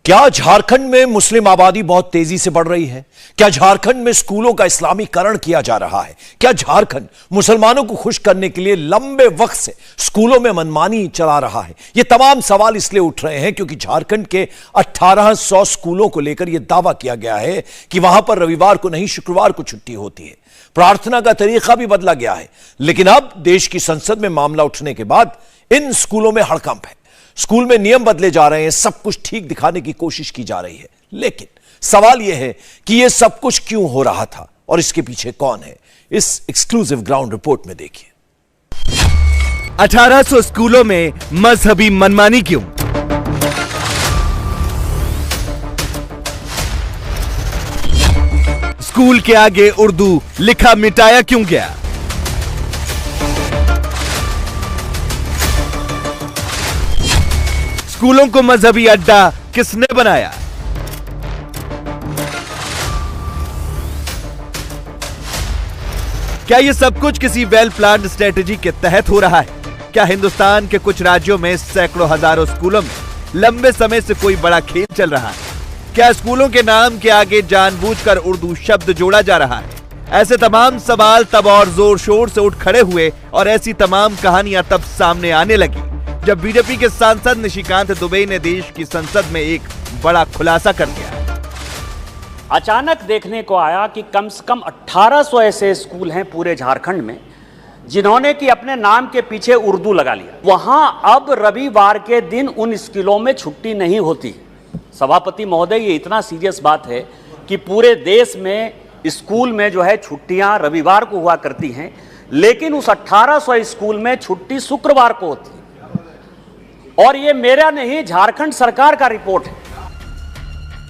क्या झारखंड में मुस्लिम आबादी बहुत तेजी से बढ़ रही है? क्या झारखंड में स्कूलों का इस्लामीकरण किया जा रहा है? क्या झारखंड मुसलमानों को खुश करने के लिए लंबे वक्त से स्कूलों में मनमानी चला रहा है? ये तमाम सवाल इसलिए उठ रहे हैं क्योंकि झारखंड के 1800 स्कूलों को लेकर यह दावा किया गया है कि वहां पर रविवार को नहीं शुक्रवार को छुट्टी होती है। प्रार्थना का तरीका भी बदला गया है। लेकिन अब देश की संसद में मामला उठने के बाद इन स्कूलों में हड़कंप है। स्कूल में नियम बदले जा रहे हैं, सब कुछ ठीक दिखाने की कोशिश की जा रही है। लेकिन सवाल यह है कि यह सब कुछ क्यों हो रहा था और इसके पीछे कौन है? इस एक्सक्लूसिव ग्राउंड रिपोर्ट में देखिए। 1800 स्कूलों में मजहबी मनमानी क्यों? स्कूल के आगे उर्दू लिखा मिटाया क्यों गया? स्कूलों को मजहबी अड्डा किसने बनाया? क्या यह सब कुछ किसी वेल प्लान्ड स्ट्रेटेजी के तहत हो रहा है? क्या हिंदुस्तान के कुछ राज्यों में सैकड़ों हजारों स्कूलों में लंबे समय से कोई बड़ा खेल चल रहा है? क्या स्कूलों के नाम के आगे जानबूझकर उर्दू शब्द जोड़ा जा रहा है? ऐसे तमाम सवाल तब और जोर शोर से उठ खड़े हुए और ऐसी तमाम कहानियां तब सामने आने लगी जब बीजेपी के सांसद निशिकांत दुबे ने देश की संसद में एक बड़ा खुलासा कर दिया। अचानक देखने को आया कि कम से कम 1800 ऐसे स्कूल हैं पूरे झारखंड में जिन्होंने कि अपने नाम के पीछे उर्दू लगा लिया। वहां अब रविवार के दिन उन स्कूलों में छुट्टी नहीं होती। सभापति महोदय, ये इतना सीरियस बात है कि पूरे देश में स्कूल में जो है छुट्टियां रविवार को हुआ करती हैं, लेकिन उस 1800 स्कूल में छुट्टी शुक्रवार को होती है। और ये मेरा नहीं, झारखंड सरकार का रिपोर्ट है।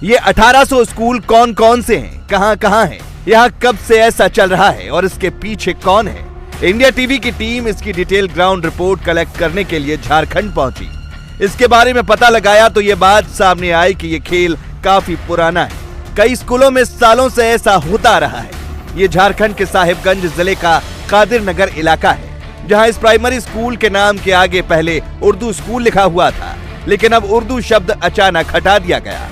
ये 1800 स्कूल कौन कौन से हैं, कहां कहां हैं, यहां कब से ऐसा चल रहा है और इसके पीछे कौन है? इंडिया टीवी की टीम इसकी डिटेल ग्राउंड रिपोर्ट कलेक्ट करने के लिए झारखंड पहुंची। इसके बारे में पता लगाया तो ये बात सामने आई कि ये खेल काफी पुराना है। कई स्कूलों में सालों से ऐसा होता रहा है। ये झारखंड के साहिबगंज जिले का कादिर नगर इलाका है, जहां इस प्राइमरी स्कूल के नाम के आगे पहले उर्दू स्कूल लिखा हुआ था, लेकिन अब उर्दू शब्द अचानक हटा दिया गया।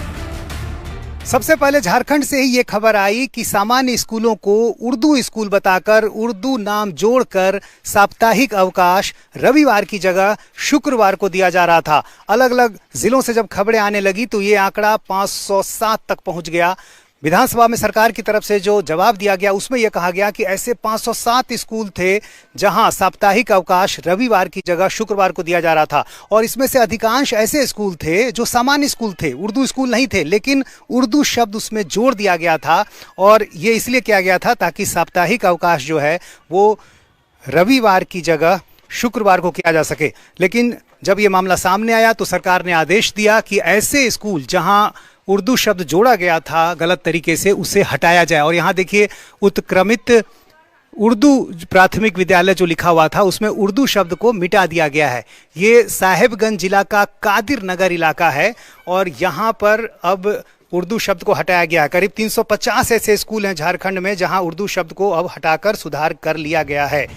सबसे पहले झारखंड से ही ये खबर आई कि सामान्य स्कूलों को उर्दू स्कूल बताकर उर्दू नाम जोड़कर साप्ताहिक अवकाश रविवार की जगह शुक्रवार को दिया जा रहा था। अलग अलग जिलों से जब खबरें आने लगी तो ये आंकड़ा 507 तक पहुंच गया। विधानसभा में सरकार की तरफ से जो जवाब दिया गया उसमें यह कहा गया कि ऐसे 507 स्कूल थे जहां साप्ताहिक अवकाश रविवार की जगह शुक्रवार को दिया जा रहा था। और इसमें से अधिकांश ऐसे स्कूल थे जो सामान्य स्कूल थे, उर्दू स्कूल नहीं थे, लेकिन उर्दू शब्द उसमें जोड़ दिया गया था। और ये इसलिए किया गया था ताकि साप्ताहिक अवकाश जो है वो रविवार की जगह शुक्रवार को किया जा सके। लेकिन जब ये मामला सामने आया तो सरकार ने आदेश दिया कि ऐसे स्कूल जहां उर्दू शब्द जोड़ा गया था गलत तरीके से, उसे हटाया जाए। और यहाँ देखिए, उत्क्रमित उर्दू प्राथमिक विद्यालय जो लिखा हुआ था उसमें उर्दू शब्द को मिटा दिया गया है। ये साहेबगंज जिला का कादिर नगर इलाका है और यहाँ पर अब उर्दू शब्द को हटाया गया है। करीब 350 ऐसे स्कूल हैं झारखंड में जहाँ उर्दू शब्द को अब हटाकर सुधार कर लिया गया है।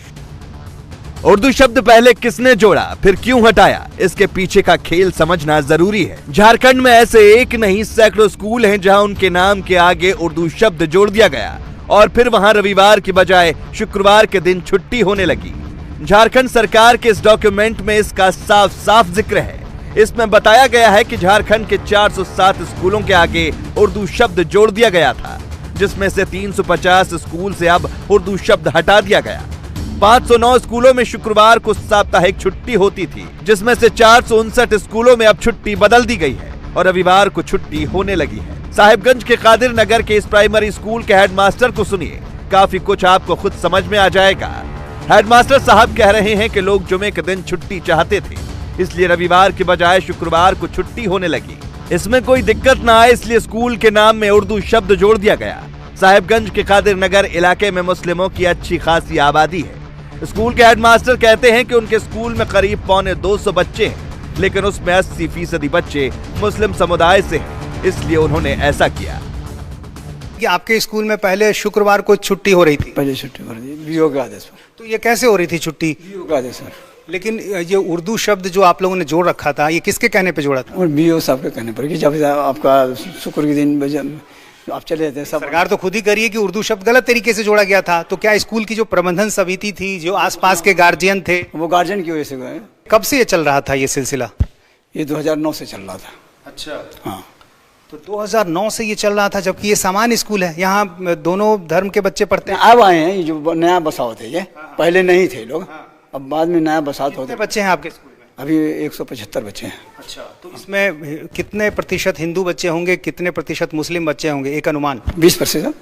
उर्दू शब्द पहले किसने जोड़ा, फिर क्यों हटाया, इसके पीछे का खेल समझना जरूरी है। झारखंड में ऐसे एक नहीं सैकड़ों स्कूल हैं जहां उनके नाम के आगे उर्दू शब्द जोड़ दिया गया और फिर वहां रविवार की बजाय शुक्रवार के दिन छुट्टी होने लगी। झारखंड सरकार के इस डॉक्यूमेंट में इसका साफ साफ जिक्र है। इसमें बताया गया है कि झारखंड के 407 स्कूलों के आगे उर्दू शब्द जोड़ दिया गया था, जिसमें से 350 स्कूल से अब उर्दू शब्द हटा दिया गया। 509 स्कूलों में शुक्रवार को साप्ताहिक छुट्टी होती थी, जिसमें से 459 स्कूलों में अब छुट्टी बदल दी गई है और रविवार को छुट्टी होने लगी है। साहिबगंज के कादिर नगर के इस प्राइमरी स्कूल के हेडमास्टर को सुनिए, काफी कुछ आपको खुद समझ में आ जाएगा। हेडमास्टर साहब कह रहे हैं कि लोग जुमे के दिन छुट्टी चाहते थे, इसलिए रविवार की बजाय शुक्रवार को छुट्टी होने लगी। इसमें कोई दिक्कत न आए इसलिए स्कूल के नाम में उर्दू शब्द जोड़ दिया गया। साहिबगंज के कादिर नगर इलाके में मुस्लिमों की अच्छी खासी आबादी है। स्कूल के हेडमास्टर कहते हैं कि उनके स्कूल में करीब 250 बच्चे हैं, लेकिन उसमें 80% बच्चे मुस्लिम समुदाय से हैं, इसलिए उन्होंने ऐसा किया। कि आपके स्कूल में पहले शुक्रवार को छुट्टी हो रही थी? पहले छुट्टी हो रही थी, बीओ के आदेश पर। तो ये कैसे हो रही थी छुट्टी? बीओ का आदेश सर। लेकिन ये उर्दू शब्द जो आप लोगों ने जोड़ रखा था, ये किसके कहने पे जोड़ा था? और बीओ साहब के कहने पर कि जब आपका शुक्र के दिन आप चले जाते हैं सब। सरकार तो खुद ही करिए कि उर्दू शब्द गलत तरीके से जोड़ा गया था, तो क्या स्कूल की जो प्रबंधन समिति थी, जो आसपास के गार्जियन थे, वो गार्जियन की वजह से गए। कब से ये चल रहा था ये सिलसिला? ये 2009 से चल रहा था। अच्छा, हाँ, तो 2009 से ये चल रहा था, जबकि ये सामान्य स्कूल है, यहाँ दोनों धर्म के बच्चे पढ़ते हैं। अब आए हैं, ये जो नया बसाव थे, ये पहले नहीं थे लोग, अब बाद में नया बसाव होते। कितने बच्चे हैं आपके स्कूल में? अभी 175 बच्चे हैं। अच्छा, तो इसमें कितने प्रतिशत हिंदू बच्चे होंगे, कितने प्रतिशत मुस्लिम बच्चे होंगे, एक अनुमान? 20%।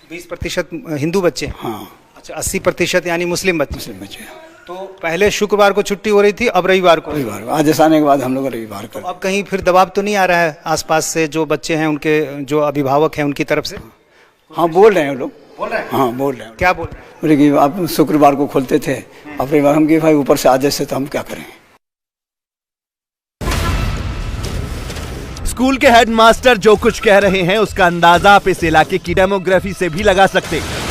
20% हिंदू बच्चे। हाँ, अच्छा, 80% यानी मुस्लिम बच्चे। मुस्लिम बच्चे। तो पहले शुक्रवार को छुट्टी हो रही थी, अब रविवार को। रविवार आदेश आने के बाद हम लोग रविवार कर। अब कहीं फिर दबाव तो नहीं आ रहा है आसपास से, जो बच्चे हैं उनके जो अभिभावक हैं उनकी तरफ से? हाँ, बोल रहे हैं लोग। बोल रहे हैं? हाँ, बोल रहे हैं। क्या बोल रहे हैं? बोले कि आप शुक्रवार को खोलते थे, अब रविवार। हम कि भाई ऊपर से आदेश है तो हम क्या करें। स्कूल के हेडमास्टर जो कुछ कह रहे हैं उसका अंदाजा आप इस इलाके की डेमोग्राफी से भी लगा सकते हैं।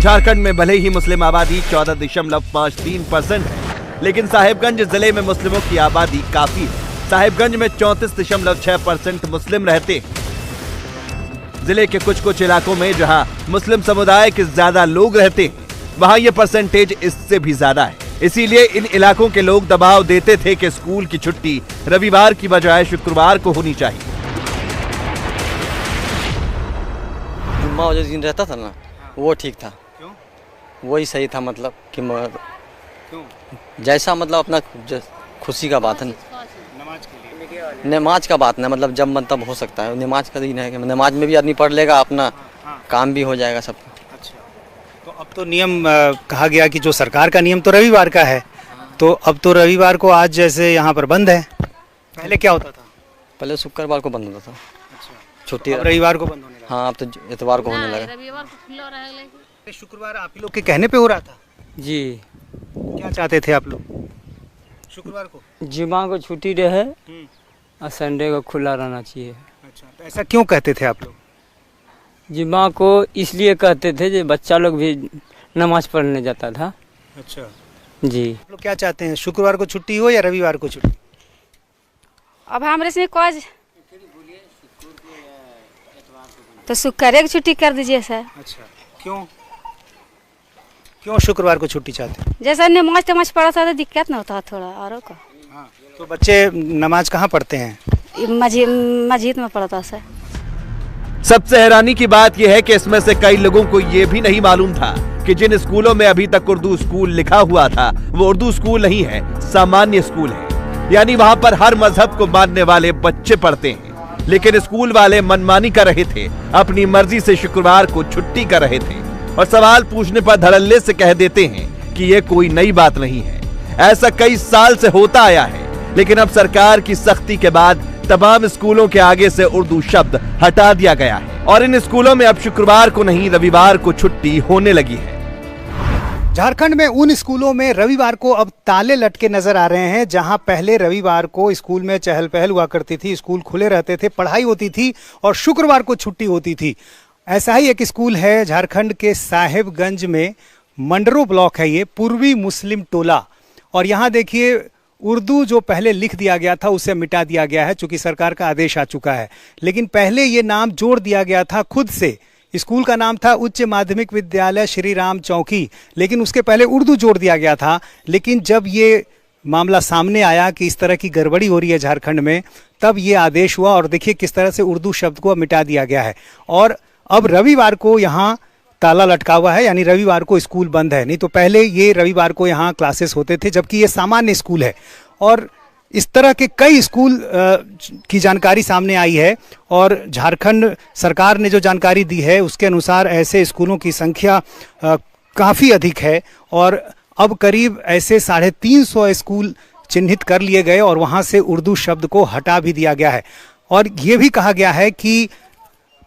झारखंड में भले ही मुस्लिम आबादी 14.53% है, लेकिन साहिबगंज जिले में मुस्लिमों की आबादी काफी है। साहिबगंज में 34.6% मुस्लिम रहते हैं। जिले के कुछ इलाकों में जहां मुस्लिम समुदाय के ज्यादा लोग रहते हैं, वहां ये परसेंटेज इससे भी ज्यादा है। इसीलिए इन इलाकों के लोग दबाव देते थे कि स्कूल की छुट्टी रविवार की बजाय शुक्रवार को होनी चाहिए। जुम्मा जो दिन रहता था ना, वो ठीक था। क्यों? वही सही था, मतलब कि क्यों? जैसा मतलब अपना खुशी का बात है। नमाज के लिए? नमाज का बात नहीं, मतलब जब मन तब हो सकता है। नमाज का दिन है कि नमाज में भी आदमी पढ़ लेगा, अपना काम भी हो जाएगा सबका। अच्छा, तो अब तो नियम कहा गया कि जो सरकार का नियम तो रविवार का है, तो अब तो रविवार को आज जैसे यहाँ पर बंद है, पहले क्या होता था? पहले शुक्रवार को बंद होता था। अच्छा, छुट्टी अब रविवार को बंद होने लगा। हाँ, अब तो इतवार को होने लगा। रविवार को खुला रहेगा। शुक्रवार आप ही लोग के कहने पे हो रहा था? जी, क्या चाहते थे आप लोग? शुक्रवार को? जुम्मा को छुट्टी रहे और संडे को खुला रहना चाहिए। अच्छा, तो ऐसा क्यों कहते थे आप लोग? जुम्मा को इसलिए कहते थे जो बच्चा लोग भी नमाज पढ़ने जाता था। अच्छा जी, आप लोग क्या चाहते हैं, शुक्रवार को छुट्टी हो या रविवार को छुट्टी? अब हमरे से कोई तो शुक्र की छुट्टी कर दीजिए सर। अच्छा, क्यों क्यों शुक्रवार को छुट्टी चाहते हैं? जैसा नमाज तमाज पढ़ा था तो दिक्कत ना होता थोड़ा और का। हाँ, तो बच्चे नमाज कहाँ पढ़ते हैं? मस्जिद में पढ़ता सर। सबसे हैरानी की बात यह है कि इसमें से कई लोगों को यह भी नहीं मालूम था कि जिन स्कूलों में अभी तक उर्दू स्कूल लिखा हुआ था वो उर्दू स्कूल नहीं है, सामान्य स्कूल है। यानी वहां पर हर मजहब को मानने वाले बच्चे पढ़ते हैं। लेकिन स्कूल वाले मनमानी कर रहे थे, अपनी मर्जी से शुक्रवार को छुट्टी कर रहे थे और सवाल पूछने पर धड़ल्ले से कह देते हैं कि ये कोई नई बात नहीं है। ऐसा कई साल से होता आया है, लेकिन अब सरकार की सख्ती के बाद तमाम स्कूलों के आगे से उर्दू शब्द हटा दिया गया है और इन स्कूलों में अब शुक्रवार को नहीं रविवार को छुट्टी होने लगी है। झारखंड में उन स्कूलों में रविवार को अब ताले लटके नजर आ रहे हैं, जहां पहले रविवार को स्कूल में चहल पहल हुआ करती थी, स्कूल खुले रहते थे, पढ़ाई होती थी और शुक्रवार को छुट्टी होती थी। ऐसा ही एक स्कूल है झारखंड के साहेबगंज में, मंडरो ब्लॉक है ये, पूर्वी मुस्लिम टोला। और यहाँ देखिए उर्दू जो पहले लिख दिया गया था उसे मिटा दिया गया है, चूंकि सरकार का आदेश आ चुका है। लेकिन पहले ये नाम जोड़ दिया गया था खुद से। स्कूल का नाम था उच्च माध्यमिक विद्यालय श्री राम चौकी, लेकिन उसके पहले उर्दू जोड़ दिया गया था। लेकिन जब ये मामला सामने आया कि इस तरह की गड़बड़ी हो रही है झारखंड में, तब ये आदेश हुआ और देखिए किस तरह से उर्दू शब्द को मिटा दिया गया है। और अब रविवार को यहाँ ताला लटका हुआ है, यानी रविवार को स्कूल बंद है। नहीं तो पहले ये रविवार को यहाँ क्लासेस होते थे, जबकि ये सामान्य स्कूल है। और इस तरह के कई स्कूल की जानकारी सामने आई है और झारखंड सरकार ने जो जानकारी दी है उसके अनुसार ऐसे स्कूलों की संख्या काफ़ी अधिक है और अब करीब ऐसे 350 स्कूल चिन्हित कर लिए गए और वहाँ से उर्दू शब्द को हटा भी दिया गया है। और ये भी कहा गया है कि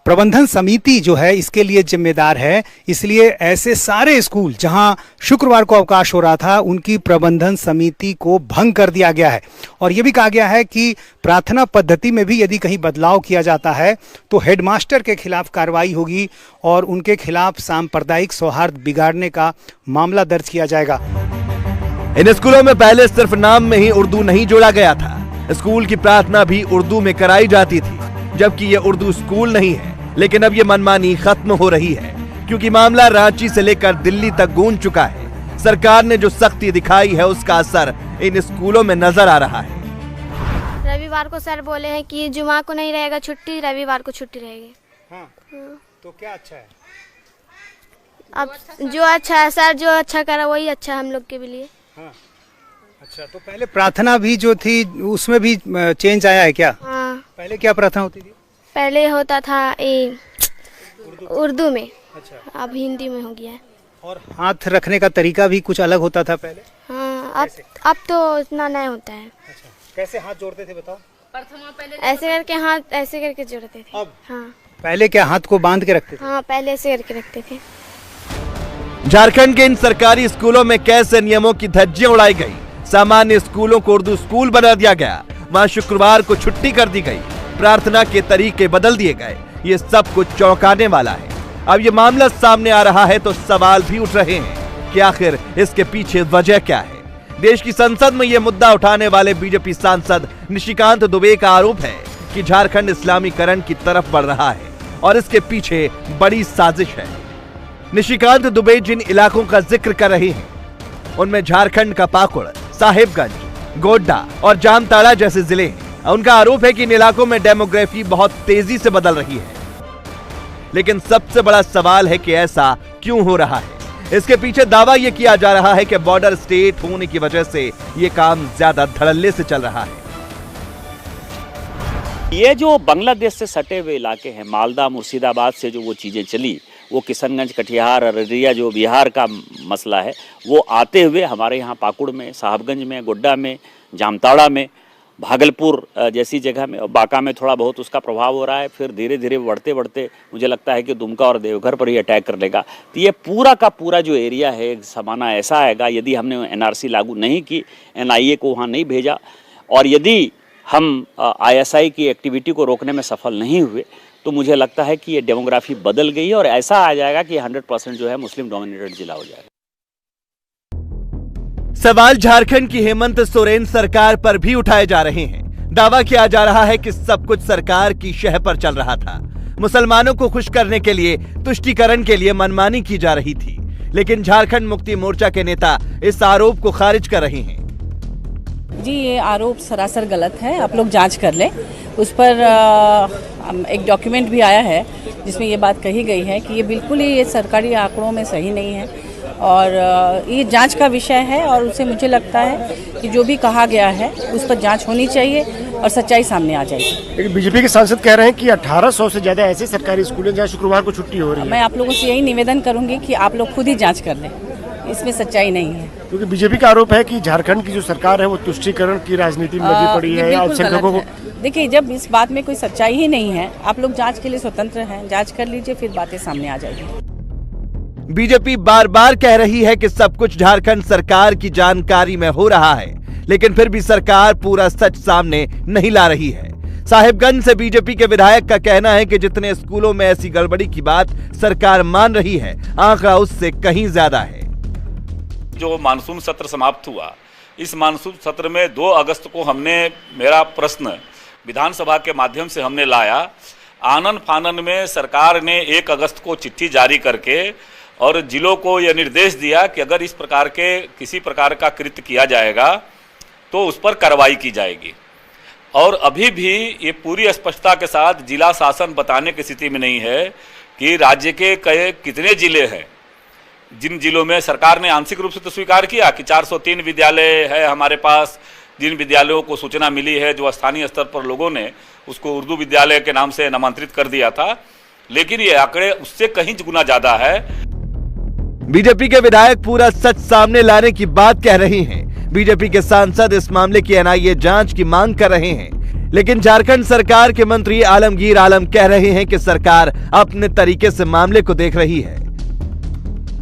प्रबंधन समिति जो है इसके लिए जिम्मेदार है, इसलिए ऐसे सारे स्कूल जहां शुक्रवार को अवकाश हो रहा था उनकी प्रबंधन समिति को भंग कर दिया गया है। और ये भी कहा गया है कि प्रार्थना पद्धति में भी यदि कहीं बदलाव किया जाता है तो हेडमास्टर के खिलाफ कार्रवाई होगी और उनके खिलाफ सांप्रदायिक सौहार्द बिगाड़ने का मामला दर्ज किया जाएगा। इन स्कूलों में पहले सिर्फ नाम में ही उर्दू नहीं जोड़ा गया था, स्कूल की प्रार्थना भी उर्दू में कराई जाती थी, जबकि ये उर्दू स्कूल नहीं है। लेकिन अब ये मनमानी खत्म हो रही है, क्योंकि मामला रांची से लेकर दिल्ली तक गूंज चुका है। सरकार ने जो सख्ती दिखाई है उसका असर इन स्कूलों में नजर आ रहा है। रविवार को सर बोले हैं कि जुमा को नहीं रहेगा छुट्टी, रविवार को छुट्टी रहेगी। हाँ। तो क्या अच्छा है? अब जो अच्छा है सर, जो अच्छा करा वही अच्छा है हम लोग के लिए। हाँ। अच्छा, तो पहले प्रार्थना भी जो थी उसमें भी चेंज आया है क्या? हाँ। पहले क्या प्रार्थना होती थी? पहले होता था उर्दू में। अच्छा। अब हिंदी में हो गया है। और हाथ रखने का तरीका भी कुछ अलग होता था पहले? हाँ, अब तो इतना नहीं होता है। अच्छा, कैसे हाथ जोड़ते थे बताओ? ऐसे करके हाथ ऐसे करके जोड़ते थे। अब? हाँ। पहले क्या हाथ को बांध के रखते थे? हाँ, पहले ऐसे करके रखते थे। झारखंड के इन सरकारी स्कूलों में कैसे नियमों की धज्जियां उड़ाई गई। सामान्य स्कूलों को उर्दू स्कूल बना दिया गया, वहां शुक्रवार को छुट्टी कर दी गई, प्रार्थना के तरीके बदल दिए गए। ये सब कुछ चौंकाने वाला है। अब ये मामला सामने आ रहा है तो सवाल भी उठ रहे हैं कि आखिर इसके पीछे वजह क्या है। देश की संसद में ये मुद्दा उठाने वाले बीजेपी सांसद निशिकांत दुबे का आरोप है कि झारखंड इस्लामीकरण की तरफ बढ़ रहा है और इसके पीछे बड़ी साजिश है। निशिकांत दुबे जिन इलाकों का जिक्र कर रहे हैं उनमें झारखंड का पाकुड़, साहिबगंज, गोड्डा और जामताड़ा जैसे जिले हैं। उनका आरोप है कि इन इलाकों में डेमोग्राफी बहुत तेजी से बदल रही है। लेकिन सबसे बड़ा सवाल है कि ऐसा क्यों हो रहा है। इसके पीछे दावा यह किया जा रहा है कि बॉर्डर स्टेट होने की वजह से यह काम ज्यादा धड़ल्ले से चल रहा है। ये जो बांग्लादेश से सटे हुए इलाके हैं, मालदा मुर्शिदाबाद से जो वो चीज़ें चली, वो किशनगंज, कटिहार, अररिया जो बिहार का मसला है, वो आते हुए हमारे यहाँ पाकुड़ में, साहबगंज में, गोड्डा में, जामताड़ा में, भागलपुर जैसी जगह में और बांका में थोड़ा बहुत उसका प्रभाव हो रहा है। फिर धीरे धीरे बढ़ते बढ़ते मुझे लगता है कि दुमका और देवघर पर ही अटैक कर लेगा। तो ये पूरा का पूरा जो एरिया है एक ज़माना ऐसा आएगा, यदि हमने एनआरसी लागू नहीं की, एनआईए को वहाँ नहीं भेजा और यदि हम आईएसआई की एक्टिविटी को रोकने में सफल नहीं हुए, तो मुझे लगता है कि ये डेमोग्राफी बदल गई और ऐसा आ जाएगा कि 100% जो है मुस्लिम डोमिनेटेड जिला हो जाएगा। सवाल झारखंड की हेमंत सोरेन सरकार पर भी उठाए जा रहे हैं। दावा किया जा रहा है कि सब कुछ सरकार की शह पर चल रहा था। मुसलमानों को खुश करने के लिए, तुष्टीकरण के लिए मनमानी की जा रही थी। लेकिन झारखंड मुक्ति मोर्चा के नेता इस आरोप को खारिज कर रहे हैं। जी, ये आरोप सरासर गलत है, आप लोग जांच कर लें। उस पर एक डॉक्यूमेंट भी आया है जिसमें ये बात कही गई है कि ये बिल्कुल ही ये सरकारी आंकड़ों में सही नहीं है और ये जांच का विषय है और उससे मुझे लगता है कि जो भी कहा गया है उस पर जांच होनी चाहिए और सच्चाई सामने आ जाएगी। लेकिन बीजेपी के सांसद कह रहे हैं कि 1800 से ज्यादा ऐसे सरकारी स्कूल हैं जहाँ शुक्रवार को छुट्टी हो रही है। मैं आप लोगों से यही निवेदन करूंगी कि आप लोग खुद ही जांच कर लें, इसमें सच्चाई नहीं है। क्योंकि बीजेपी का आरोप है कि झारखंड की जो सरकार है वो तुष्टीकरण की राजनीति में लगी पड़ी है। अल्पसंख्यकों को देखिए, जब इस बात में कोई सच्चाई ही नहीं है, आप लोग जांच के लिए स्वतंत्र हैं, जांच कर लीजिए, फिर बातें सामने आ जाएगी। बीजेपी बार बार कह रही है कि सब कुछ झारखंड सरकार की जानकारी में हो रहा है, लेकिन फिर भी सरकार पूरा सच सामने नहीं ला रही है। साहिबगंज से बीजेपी के विधायक का कहना है कि जितने स्कूलों में ऐसी गड़बड़ी की बात सरकार मान रही है, आंकड़ा उससे कहीं ज्यादा है। जो मानसून सत्र समाप्त हुआ, इस मानसून सत्र में 2 अगस्त को हमने मेरा प्रश्न विधानसभा के माध्यम से हमने लाया। आनन फानन में सरकार ने 1 अगस्त को चिट्ठी जारी करके और जिलों को यह निर्देश दिया कि अगर इस प्रकार के किसी प्रकार का कृत्य किया जाएगा तो उस पर कार्रवाई की जाएगी। और अभी भी ये पूरी स्पष्टता के साथ जिला शासन बताने की स्थिति में नहीं है कि राज्य के कितने जिले हैं जिन जिलों में सरकार ने आंशिक रूप से तो स्वीकार किया कि 403 विद्यालय है हमारे पास, जिन विद्यालयों को सूचना मिली है जो स्थानीय स्तर पर लोगों ने उसको उर्दू विद्यालय के नाम से नामांतरित कर दिया था, लेकिन ये आंकड़े उससे कहीं गुना ज्यादा है। बीजेपी के विधायक पूरा सच सामने लाने की बात कह रहे हैं। बीजेपी के सांसद इस मामले की एनआईए जांच की मांग कर रहे हैं, लेकिन झारखंड सरकार के मंत्री आलमगीर आलम कह रहे हैं कि सरकार अपने तरीके से मामले को देख रही है।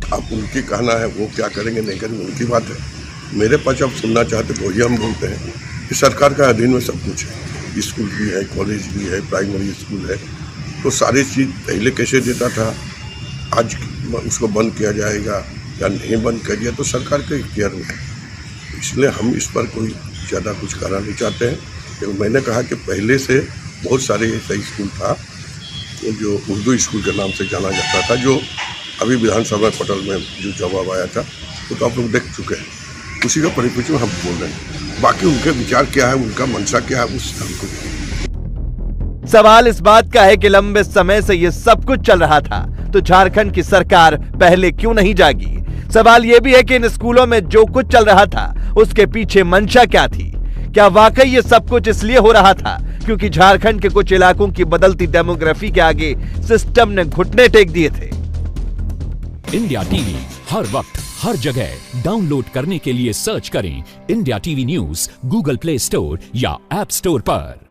अब उनकी कहना है, वो क्या करेंगे नहीं करेंगे उनकी बात है। मेरे पास अब सुनना चाहते तो वही हम बोलते हैं कि सरकार का अधीन में सब कुछ है, स्कूल भी है, कॉलेज भी है, प्राइमरी स्कूल है, तो सारी चीज़ पहले कैसे देता था, आज उसको बंद किया जाएगा या नहीं बंद कर दिया तो सरकार के इख्तियार में है। इसलिए हम इस पर कोई ज़्यादा कुछ कहना नहीं चाहते हैं। लेकिन मैंने कहा कि पहले से बहुत सारे ऐसा स्कूल था जो उर्दू स्कूल के नाम से जाना जाता था, जो अभी विधानसभा पटल में जो जवाब आया था वो तो आप लोग देख चुके हैं, उसी का परिप्रेक्ष्य में हम बोल रहे हैं। बाकी उनके विचार क्या है, उनका मंशा क्या है, उस हमको। सवाल इस बात का है कि लंबे समय से ये सब कुछ चल रहा था तो झारखंड की सरकार पहले क्यों नहीं जागी। सवाल यह भी है कि इन स्कूलों में जो कुछ चल रहा था उसके पीछे मंशा क्या थी। क्या वाकई ये सब कुछ इसलिए हो रहा था क्योंकि झारखंड के कुछ इलाकों की बदलती डेमोग्राफी के आगे सिस्टम ने घुटने टेक दिए थे। इंडिया टीवी हर वक्त हर जगह डाउनलोड करने के लिए सर्च करें India TV news Google play store या ऐप स्टोर पर।